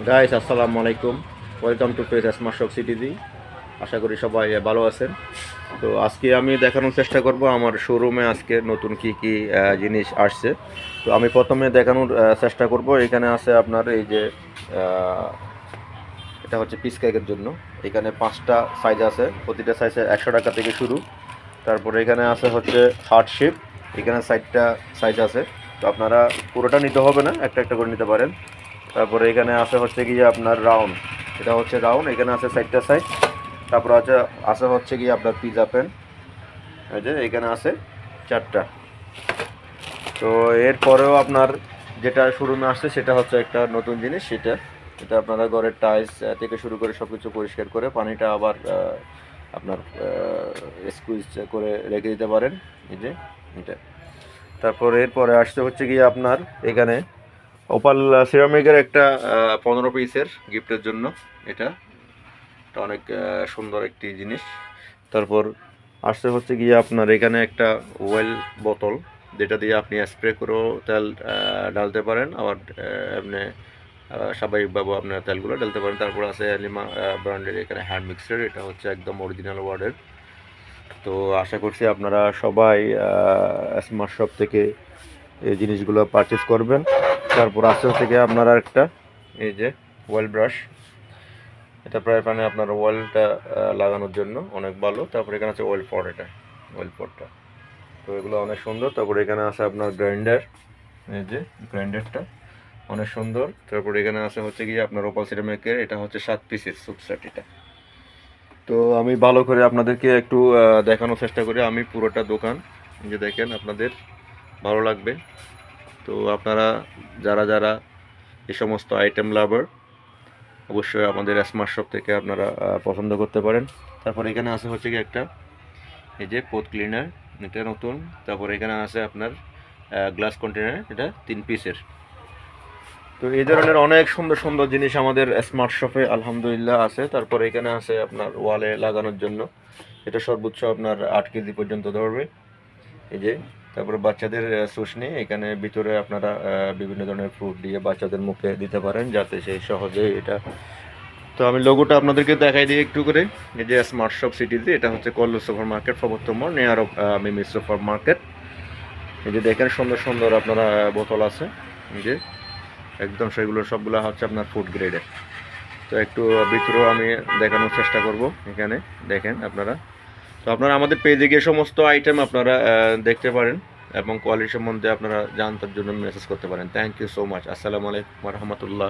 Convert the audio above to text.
Guys আসসালামু আলাইকুম, welcome to page smart shop CTG. আশা করি সবাই ভালো আছেন। তো আজকে আমি দেখানোর চেষ্টা করব আমার শোরুমে আজকে নতুন কি কি জিনিস আসছে। তো আমি প্রথমে দেখানোর চেষ্টা করব। এখানে আছে আপনার এই যে আহ, এটা হচ্ছে পিস কেকের জন্য। এখানে 5টা সাইজ আছে, প্রতিটা সাইজে 100 টাকা থেকে শুরু। তারপরে এখানে আছে হচ্ছে হার্ট শেপ, এখানে 4টা সাইজ আছে। তো আপনারা পুরোটা নিতে হবে না, একটা একটা করে নিতে পারেন। তারপরে এখানে আছে হচ্ছে গিয়ে আপনার রাউন্ড, এটা হচ্ছে রাউন্ড, এখানে আছে 4টা সাইজ। তারপরে আছে হচ্ছে গিয়ে আপনার পিজা প্যান, এই যে এখানে আছে 4টা। তো এরপরেও আপনার যেটা শোরুমে আসছে সেটা হচ্ছে একটা নতুন জিনিস, সেটা এটা আপনারা ঘরের টাইলস থেকে শুরু করে সব কিছু পরিষ্কার করে পানিটা আবার আপনার স্কুইজ করে রেখে দিতে পারেন, এই যে এটা। তারপর এরপরে আসতে হচ্ছে গিয়ে আপনার এখানে ওপাল সিরামিকের একটা 15 পিসের গিফটের জন্য। এটা এটা অনেক সুন্দর একটি জিনিস। তারপর আসতে হচ্ছে গিয়ে আপনার এখানে একটা ওয়েল বোতল, যেটা দিয়ে আপনি স্প্রে করেও তেল ডালতে পারেন, আবার এমনি স্বাভাবিকভাবে আপনার তেলগুলো ডালতে পারেন। তারপর আছে লিমা ব্র্যান্ডের এখানে হ্যান্ড মিক্সার, এটা হচ্ছে একদম অরিজিনাল ওয়ার্ডের। তো আশা করছি আপনারা সবাই স্মার্ট শপ থেকে এই জিনিসগুলো পারচেস করবেন। তারপর আস্তে আস্তে থেকে আপনারা একটা এই যে ওয়েল ব্রাশ, এটা প্রায় পানি আপনার ওয়েলটা লাগানোর জন্য অনেক ভালো। তারপর এখানে আছে ওয়েল পট, এটা ওয়েল পটটা, তো এগুলো অনেক সুন্দর। তারপর এখানে আছে আপনার গ্রাইন্ডার, এই যে গ্রাইন্ডারটা অনেক সুন্দর। তারপর এখানে আছে হচ্ছে গিয়ে আপনার ওপাল সিরামিকের, এটা হচ্ছে 7 পিসের সুপ সেট এটা। তো আমি ভালো করে আপনাদেরকে একটু দেখানোর চেষ্টা করি, আমি পুরোটা দোকান যে দেখেন আপনাদের ভালো লাগবে। তো আপনারা যারা যারা এই সমস্ত আইটেম লাভার, অবশ্যই আমাদের স্মার্ট শপ থেকে আপনারা পছন্দ করতে পারেন। তারপর এখানে আছে হচ্ছে কি একটা এই যে পোত ক্লিনার, এটা নতুন। তারপর এখানে আছে আপনার গ্লাস কন্টেনার, এটা 3 পিসের। তো এই ধরনের অনেক সুন্দর সুন্দর জিনিস আমাদের স্মার্ট শপে আলহামদুলিল্লাহ আছে। তারপর এখানে আছে আপনার ওয়ালে লাগানোর জন্য, এটা সর্বোচ্চ আপনার 8 কেজি পর্যন্ত ধরবে, এই যে। তারপরে বাচ্চাদের শুশনি, এখানে ভিতরে আপনারা বিভিন্ন ধরনের ফ্রুট দিয়ে বাচ্চাদের মুখে দিতে পারেন যাতে সেই সহজে এটা। তো আমি লোগোটা আপনাদেরকে দেখাই দিই একটু করে। এই যে স্মার্ট শপ সিটিতে, এটা হচ্ছে কল্লু সুপার মার্কেট, প্রবর্তন মোড়, near of Mimi super market. এই যে দেখেন সুন্দর সুন্দর আপনারা বোতল আছে, এই যে একদম সেগুলো সবগুলো হচ্ছে আপনার ফুড গ্রেডের। তো একটু ভিতরেও আমি দেখানোর চেষ্টা করব, এখানে দেখেন আপনারা। তো আপনারা আমাদের পেজে গিয়ে সমস্ত আইটেম আপনারা দেখতে পারেন এবং কোয়ালিটি সম্বন্ধে আপনারা জানতার জন্য মেসেজ করতে পারেন। Thank you so much. আসসালামু আলাইকুম রহমতুল্লাহ।